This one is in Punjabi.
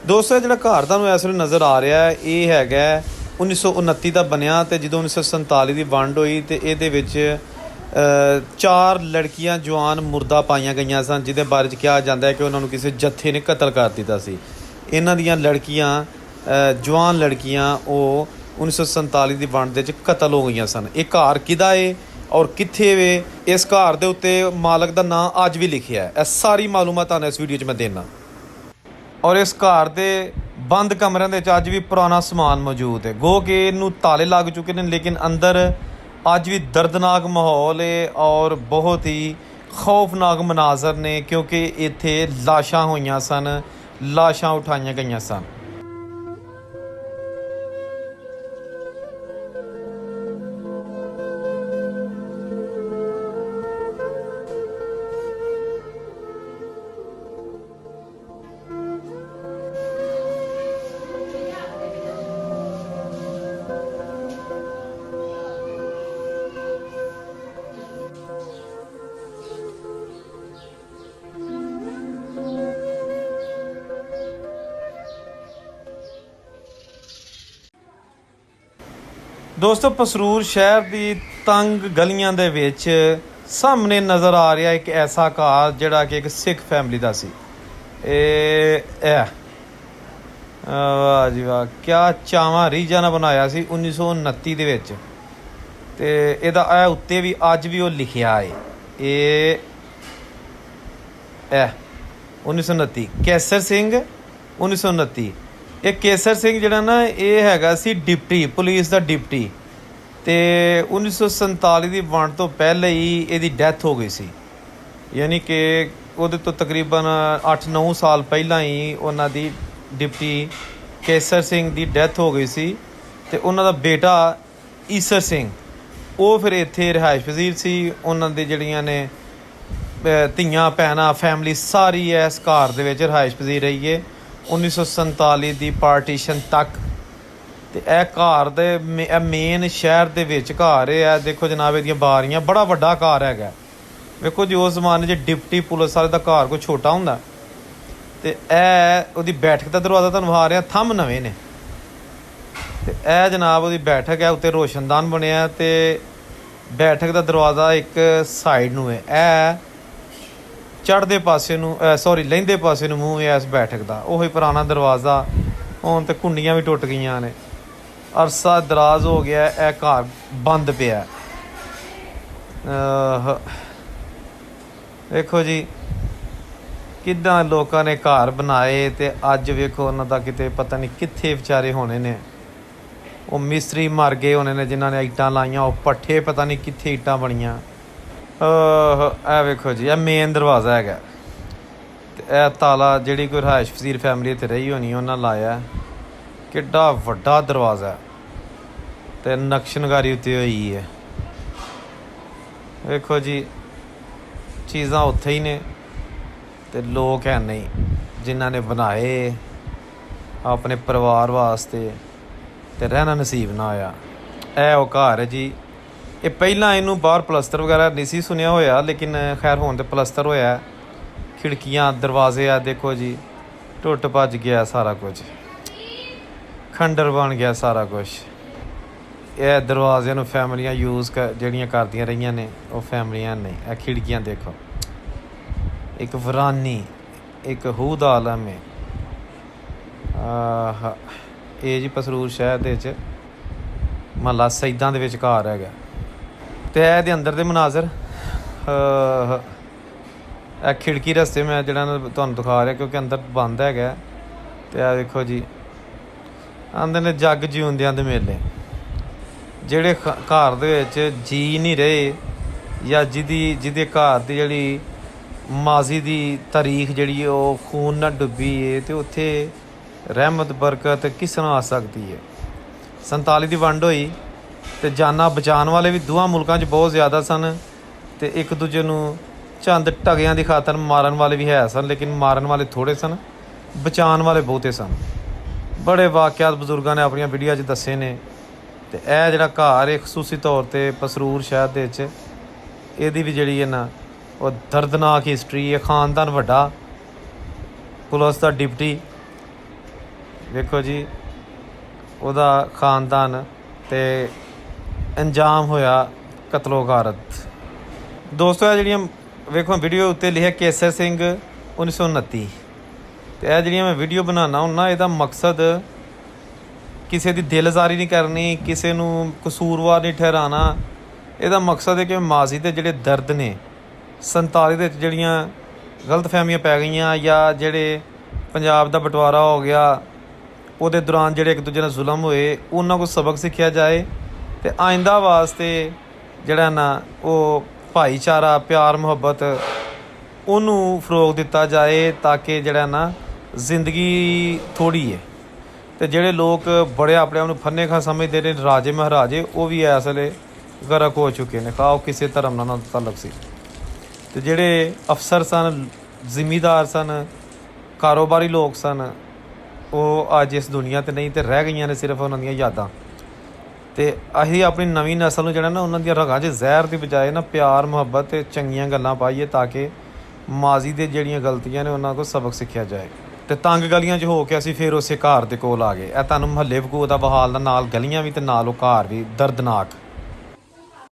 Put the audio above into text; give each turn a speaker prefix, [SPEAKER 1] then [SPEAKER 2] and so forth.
[SPEAKER 1] ਦੋਸਤੋ ਜਿਹੜਾ ਘਰ ਤੁਹਾਨੂੰ ਇਸ ਵੇਲੇ ਨਜ਼ਰ ਆ ਰਿਹਾ ਇਹ ਹੈਗਾ 1929 ਦਾ ਬਣਿਆ ਤੇ ਜਦੋਂ 1947 ਦੀ ਵੰਡ ਹੋਈ ਤੇ ਇਹਦੇ ਵਿੱਚ 4 ਲੜਕੀਆਂ ਜਵਾਨ ਮੁਰਦਾ ਪਾਈਆਂ ਗਈਆਂ ਸਨ, ਜਿਹਦੇ ਬਾਰੇ 'ਚ ਕਿਹਾ ਜਾਂਦਾ ਹੈ ਕਿ ਉਹਨਾਂ ਨੂੰ ਕਿਸੇ ਜੱਥੇ ਨੇ ਕਤਲ ਕਰ ਦਿੱਤਾ ਸੀ। ਇਹਨਾਂ ਦੀਆਂ ਲੜਕੀਆਂ ਜਵਾਨ ਲੜਕੀਆਂ ਉਹ 1947 ਦੀ ਵੰਡ ਦੇ ਵਿੱਚ ਕਤਲ ਹੋ ਗਈਆਂ ਸਨ। ਇਹ ਘਰ ਕਿਹਦਾ ਏ ਔਰ ਕਿੱਥੇ ਵੇ, ਇਸ ਘਰ ਦੇ ਉੱਤੇ ਮਾਲਕ ਦਾ ਨਾਂ ਅੱਜ ਵੀ ਲਿਖਿਆ ਹੈ। ਇਹ ਸਾਰੀ ਮਾਲੂਮਾਤ ਤੁਹਾਨੂੰ ਇਸ ਵੀਡੀਓ 'ਚ ਮੈਂ ਦੇਣਾ। ਔਰ ਇਸ ਘਰ ਦੇ ਬੰਦ ਕਮਰਿਆਂ ਦੇ ਵਿੱਚ ਅੱਜ ਵੀ ਪੁਰਾਣਾ ਸਮਾਨ ਮੌਜੂਦ ਹੈ, ਗੋ ਕਿ ਇਹਨੂੰ ਤਾਲੇ ਲੱਗ ਚੁੱਕੇ ਨੇ, ਲੇਕਿਨ ਅੰਦਰ ਅੱਜ ਵੀ ਦਰਦਨਾਕ ਮਾਹੌਲ ਹੈ ਔਰ ਬਹੁਤ ਹੀ ਖੌਫਨਾਕ ਮਨਾਜ਼ਰ ਨੇ, ਕਿਉਂਕਿ ਇੱਥੇ ਲਾਸ਼ਾਂ ਹੋਈਆਂ ਸਨ, ਲਾਸ਼ਾਂ ਉਠਾਈਆਂ ਗਈਆਂ ਸਨ। ਦੋਸਤੋ ਪਸਰੂਰ ਸ਼ਹਿਰ ਦੀ ਤੰਗ ਗਲੀਆਂ ਦੇ ਵਿੱਚ ਸਾਹਮਣੇ ਨਜ਼ਰ ਆ ਰਿਹਾ ਇੱਕ ਐਸਾ ਘਰ ਜਿਹੜਾ ਕਿ ਇੱਕ ਸਿੱਖ ਫੈਮਿਲੀ ਦਾ ਸੀ। ਵਾਹ ਜੀ ਵਾਹ, ਕਿਆ ਚਾਵਾਂ ਰੀਝਾਂ ਨਾਲ ਬਣਾਇਆ ਸੀ 1929 ਦੇ ਵਿੱਚ। ਤੇ ਇਹਦਾ ਇਹ ਉੱਤੇ ਵੀ ਅੱਜ ਵੀ ਉਹ ਲਿਖਿਆ ਹੈ, ਇਹ 1929 ਕੇਸਰ ਸਿੰਘ 1929। ਇਹ ਕੇਸਰ ਸਿੰਘ ਜਿਹੜਾ ਨਾ ਇਹ ਹੈਗਾ ਸੀ ਡਿਪਟੀ ਪੁਲਿਸ ਦਾ ਡਿਪਟੀ, ਤੇ 1947 ਦੀ ਵੰਡ ਤੋਂ ਪਹਿਲੇ ਹੀ ਇਹਦੀ ਡੈਥ ਹੋ ਗਈ ਸੀ। ਯਾਨੀ ਕਿ ਉਹਦੇ ਤੋਂ ਤਕਰੀਬਨ 8-9 ਸਾਲ ਪਹਿਲਾਂ ਹੀ ਉਹਨਾਂ ਦੀ ਡਿਪਟੀ ਕੇਸਰ ਸਿੰਘ ਦੀ ਡੈਥ ਹੋ ਗਈ ਸੀ। ਤੇ ਉਹਨਾਂ ਦਾ ਬੇਟਾ ਈਸਰ ਸਿੰਘ ਉਹ ਫਿਰ ਇੱਥੇ ਰਿਹਾਇਸ਼ ਪਜ਼ੀਰ ਸੀ। ਉਹਨਾਂ ਦੀ ਜਿਹੜੀਆਂ ਨੇ ਧੀਆਂ ਭੈਣਾਂ ਫੈਮਿਲੀ ਸਾਰੀ ਇਸ ਘਰ ਦੇ ਵਿੱਚ ਰਿਹਾਇਸ਼ ਪਜ਼ੀਰ ਰਹੀ ਹੈ 1947 ਦੀ ਪਾਰਟੀਸ਼ਨ ਤੱਕ। ਤੇ ਇਹ ਘਰ ਦੇ ਮੇਨ ਸ਼ਹਿਰ ਦੇ ਵਿੱਚ ਘਰ ਹੈ। ਦੇਖੋ ਜਨਾਬ ਇਹਦੀਆਂ ਬਾਰੀਆਂ, ਬੜਾ ਵੱਡਾ ਘਰ ਹੈਗਾ। ਵੇਖੋ ਜੀ ਉਸ ਜ਼ਮਾਨੇ 'ਚ ਡਿਪਟੀ ਪੁਲਿਸ ਵਾਲੇ ਦਾ ਘਰ ਕੋਈ ਛੋਟਾ ਹੁੰਦਾ। ਤੇ ਇਹ ਉਹਦੀ ਬੈਠਕ ਦਾ ਦਰਵਾਜ਼ਾ ਤੁਹਾਨੂੰ ਆ ਰਿਹਾ, ਥੰਮ ਨਵੇਂ ਨੇ। ਤੇ ਇਹ ਜਨਾਬ ਉਹਦੀ ਬੈਠਕ ਹੈ, ਉੱਤੇ ਰੋਸ਼ਨਦਾਨ ਬਣਿਆ ਤੇ ਬੈਠਕ ਦਾ ਦਰਵਾਜ਼ਾ ਇੱਕ ਸਾਈਡ ਨੂੰ ਹੈ। ਇਹ ਚੜ੍ਹਦੇ ਪਾਸੇ ਨੂੰ ਲਹਿੰਦੇ ਪਾਸੇ ਨੂੰ ਮੂੰਹ ਹੈ ਇਸ ਬੈਠਕ ਦਾ। ਉਹੀ ਪੁਰਾਣਾ ਦਰਵਾਜ਼ਾ, ਹੁਣ ਤੇ ਕੁੰਡੀਆਂ ਵੀ ਟੁੱਟ ਗਈਆਂ ਨੇ, ਅਰਸਾ ਦਰਾਜ਼ ਹੋ ਗਿਆ, ਇਹ ਘਰ ਬੰਦ ਪਿਆ। ਵੇਖੋ ਜੀ ਕਿੱਦਾਂ ਲੋਕਾਂ ਨੇ ਘਰ ਬਣਾਏ ਤੇ ਅੱਜ ਵੇਖੋ ਉਹਨਾਂ ਦਾ ਕਿਤੇ ਪਤਾ ਨਹੀਂ ਕਿੱਥੇ ਵਿਚਾਰੇ ਹੋਣੇ ਨੇ। ਉਹ ਮਿਸਤਰੀ ਮਰ ਗਏ ਹੋਣੇ ਨੇ ਜਿਨ੍ਹਾਂ ਨੇ ਇੱਟਾਂ ਲਾਈਆਂ, ਉਹ ਪੱਠੇ ਪਤਾ ਨਹੀਂ ਕਿੱਥੇ ਇੱਟਾਂ ਬਣੀਆਂ। ਇਹ ਵੇਖੋ ਜੀ ਇਹ ਮੇਨ ਦਰਵਾਜ਼ਾ ਹੈਗਾ। ਤੇ ਇਹ ਤਾਲਾ ਜਿਹੜੀ ਕੋਈ ਰਿਹਾਇਸ਼ ਪਜ਼ੀਰ ਫੈਮਿਲੀ ਇੱਥੇ ਰਹੀ ਹੋਣੀ ਉਹਨਾਂ ਲਾਇਆ। ਕਿੱਡਾ ਵੱਡਾ ਦਰਵਾਜ਼ਾ ਤੇ ਨਕਸ਼ਨਕਾਰੀ ਉੱਤੇ ਹੋਈ ਹੈ। ਵੇਖੋ ਜੀ ਚੀਜ਼ਾਂ ਉੱਥੇ ਹੀ ਨੇ ਤੇ ਲੋਕ ਹੈ ਨਹੀਂ ਜਿਨ੍ਹਾਂ ਨੇ ਬਣਾਏ ਆਪਣੇ ਪਰਿਵਾਰ ਵਾਸਤੇ ਤੇ ਰਹਿਣਾ ਨਸੀਬ ਨਾ ਹੋਇਆ। ਇਹ ਉਹ ਘਰ ਹੈ ਜੀ। ਇਹ ਪਹਿਲਾਂ ਇਹਨੂੰ ਬਾਹਰ ਪਲਸਤਰ ਵਗੈਰਾ ਨਹੀਂ ਸੀ ਸੁਣਿਆ ਹੋਇਆ, ਲੇਕਿਨ ਖੈਰ ਹੁਣ ਤੇ ਪਲਸਤਰ ਹੋਇਆ। ਖਿੜਕੀਆਂ ਦਰਵਾਜ਼ੇ ਆ ਦੇਖੋ ਜੀ, ਟੁੱਟ ਭੱਜ ਗਿਆ ਸਾਰਾ ਕੁਝ, ਖੰਡਰ ਬਣ ਗਿਆ ਸਾਰਾ ਕੁਝ। ਇਹ ਦਰਵਾਜ਼ਿਆਂ ਨੂੰ ਫੈਮਲੀਆਂ ਯੂਜ਼ ਜਿਹੜੀਆਂ ਕਰਦੀਆਂ ਰਹੀਆਂ ਨੇ ਉਹ ਫੈਮਲੀਆਂ ਨਹੀਂ। ਇਹ ਖਿੜਕੀਆਂ ਦੇਖੋ, ਇੱਕ ਵਰਾਨੀ, ਇੱਕ ਹੂਦ ਆਲਮ ਹੈ। ਇਹ ਜੀ ਪਸਰੂਰ ਸ਼ਹਿਰ ਦੇ ਵਿੱਚ ਮਹੱਲਾ ਸੈਦਾਂ ਦੇ ਵਿੱਚ ਘਰ ਹੈਗਾ। ਤੇ ਇਹਦੇ ਅੰਦਰ ਦੇ ਮਨਾਜ਼ਰ, ਇਹ ਖਿੜਕੀ ਰਸਤੇ ਮੈਂ ਜਿਹੜਾ ਤੁਹਾਨੂੰ ਦਿਖਾ ਰਿਹਾ ਕਿਉਂਕਿ ਅੰਦਰ ਬੰਦ ਹੈਗਾ। ਤੇ ਇਹ ਦੇਖੋ ਜੀ ਆਂਦੇ ਨੇ ਜੱਗ ਜਿਉਂਦਿਆਂ ਦੇ ਮੇਲੇ। ਜਿਹੜੇ ਘਰ ਦੇ ਵਿੱਚ ਜੀ ਨਹੀਂ ਰਹੇ ਜਾਂ ਜਿਹਦੇ ਘਰ ਦੀ ਜਿਹੜੀ ਮਾਜ਼ੀ ਦੀ ਤਾਰੀਖ ਜਿਹੜੀ ਉਹ ਖੂਨ ਨਾਲ ਡੁੱਬੀ ਹੈ, ਤੇ ਉੱਥੇ ਰਹਿਮਤ ਬਰਕਤ ਕਿਸ ਤਰ੍ਹਾਂ ਆ ਸਕਦੀ ਹੈ। 47 ਦੀ ਵੰਡ ਹੋਈ ਤੇ ਜਾਨਾਂ ਬਚਾਉਣ ਵਾਲੇ ਵੀ ਦੋਵਾਂ ਮੁਲਕਾਂ 'ਚ ਬਹੁਤ ਜ਼ਿਆਦਾ ਸਨ, ਤੇ ਇੱਕ ਦੂਜੇ ਨੂੰ ਚੰਦ ਢਗਿਆਂ ਦੀ ਖਾਤਰ ਮਾਰਨ ਵਾਲੇ ਵੀ ਹੈ ਸਨ, ਲੇਕਿਨ ਮਾਰਨ ਵਾਲੇ ਥੋੜ੍ਹੇ ਸਨ, ਬਚਾਉਣ ਵਾਲੇ ਬਹੁਤੇ ਸਨ। ਬੜੇ ਵਾਕਿਆਤ ਬਜ਼ੁਰਗਾਂ ਨੇ ਆਪਣੀਆਂ ਵੀਡੀਓ 'ਚ ਦੱਸੇ ਨੇ। ਤੇ ਇਹ ਜਿਹੜਾ ਘਰ ਹੈ ਖਸੂਸੀ ਤੌਰ 'ਤੇ ਪਸਰੂਰ ਸ਼ਹਿਰ ਦੇ ਵਿੱਚ, ਇਹਦੀ ਵੀ ਜਿਹੜੀ ਹੈ ਨਾ ਉਹ ਦਰਦਨਾਕ ਹਿਸਟਰੀ ਹੈ। ਖਾਨਦਾਨ ਵੱਡਾ, ਪੁਲਿਸ ਦਾ ਡਿਪਟੀ, ਵੇਖੋ ਜੀ ਉਹਦਾ ਖਾਨਦਾਨ ਤੇ ਅੰਜਾਮ ਹੋਇਆ ਕਤਲੋ ਗਾਰਤ। ਦੋਸਤੋ ਇਹ ਜਿਹੜੀਆਂ ਵੇਖੋ ਵੀਡੀਓ ਉੱਤੇ ਲਿਖਿਆ ਕੇਸਰ ਸਿੰਘ 1929, ਤੇ ਇਹ ਜਿਹੜੀਆਂ ਮੈਂ ਵੀਡੀਓ ਬਣਾਉਣਾ ਹੁੰਦਾ ਇਹਦਾ ਮਕਸਦ ਕਿਸੇ ਦੀ ਦਿਲਜ਼ਾਰੀ ਨਹੀਂ ਕਰਨੀ, ਕਿਸੇ ਨੂੰ ਕਸੂਰਵਾਰ ਨਹੀਂ ਠਹਿਰਾਉਣਾ। ਇਹਦਾ ਮਕਸਦ ਹੈ ਕਿ ਮਾਜ਼ੀ ਦੇ ਜਿਹੜੇ ਦਰਦ ਨੇ 47 ਦੇ ਵਿੱਚ ਜਿਹੜੀਆਂ ਗਲਤਫਹਿਮੀਆਂ ਪੈ ਗਈਆਂ ਜਾਂ ਜਿਹੜੇ ਪੰਜਾਬ ਦਾ ਬਟਵਾਰਾ ਹੋ ਗਿਆ ਉਹਦੇ ਦੌਰਾਨ ਜਿਹੜੇ ਇੱਕ ਦੂਜੇ ਨਾਲ ਜ਼ੁਲਮ ਹੋਏ ਉਹਨਾਂ ਕੋਲ ਸਬਕ ਸਿੱਖਿਆ ਜਾਏ ਤੇ ਆਇੰਦਾ ਵਾਸਤੇ ਜਿਹੜਾ ਨਾ ਉਹ ਭਾਈਚਾਰਾ ਪਿਆਰ ਮੁਹੱਬਤ ਉਹਨੂੰ ਫਰੋਗ ਦਿੱਤਾ ਜਾਏ ਤਾਂ ਕਿ ਜਿਹੜਾ ਨਾ ਜ਼ਿੰਦਗੀ ਥੋੜ੍ਹੀ ਹੈ। ਤੇ ਜਿਹੜੇ ਲੋਕ ਬੜੇ ਆਪਣੇ ਆਪ ਨੂੰ ਫੰਨੇ ਖਾ ਸਮਝਦੇ ਨੇ ਰਾਜੇ ਮਹਾਰਾਜੇ ਉਹ ਵੀ ਇਸ ਵੇਲੇ ਗਰਕ ਹੋ ਚੁੱਕੇ ਨੇ, ਖਾਓ ਕਿਸੇ ਧਰਮ ਨਾਲ ਉਹਨਾਂ ਦਾ ਤਾਲੁਕ ਸੀ। ਤੇ ਜਿਹੜੇ ਅਫਸਰ ਸਨ, ਜ਼ਿਮੀਂਦਾਰ ਸਨ, ਕਾਰੋਬਾਰੀ ਲੋਕ ਸਨ ਉਹ ਅੱਜ ਇਸ ਦੁਨੀਆ 'ਤੇ ਨਹੀਂ ਤੇ ਰਹਿ ਗਈਆਂ ਨੇ ਸਿਰਫ ਉਹਨਾਂ ਦੀਆਂ ਯਾਦਾਂ। ਤੇ ਅਸੀਂ ਆਪਣੀ ਨਵੀਂ ਨਸਲ ਨੂੰ ਜਿਹੜਾ ਨਾ ਉਹਨਾਂ ਦੀਆਂ ਰਗਾਂ 'ਚ ਜ਼ਹਿਰ ਦੀ ਬਜਾਏ ਨਾ ਪਿਆਰ ਮੁਹੱਬਤ ਤੇ ਚੰਗੀਆਂ ਗੱਲਾਂ ਪਾਈਏ ਤਾਂ ਕਿ ਮਾਜ਼ੀ ਦੇ ਜਿਹੜੀਆਂ ਗਲਤੀਆਂ ਨੇ ਉਹਨਾਂ ਕੋਲ ਸਬਕ ਸਿੱਖਿਆ ਜਾਏ। ਤੇ ਤੰਗ ਗਲੀਆਂ 'ਚ ਹੋ ਕੇ ਅਸੀਂ ਫਿਰ ਉਸੇ ਘਰ ਦੇ ਕੋਲ ਆ ਗਏ। ਇਹ ਤੁਹਾਨੂੰ ਮੁਹੱਲੇ ਵਕੂ ਦਾ ਬਹਾਲ ਦਾ ਨਾਲ ਗਲੀਆਂ ਵੀ ਤੇ ਨਾਲ ਉਹ ਘਰ ਵੀ ਦਰਦਨਾਕ।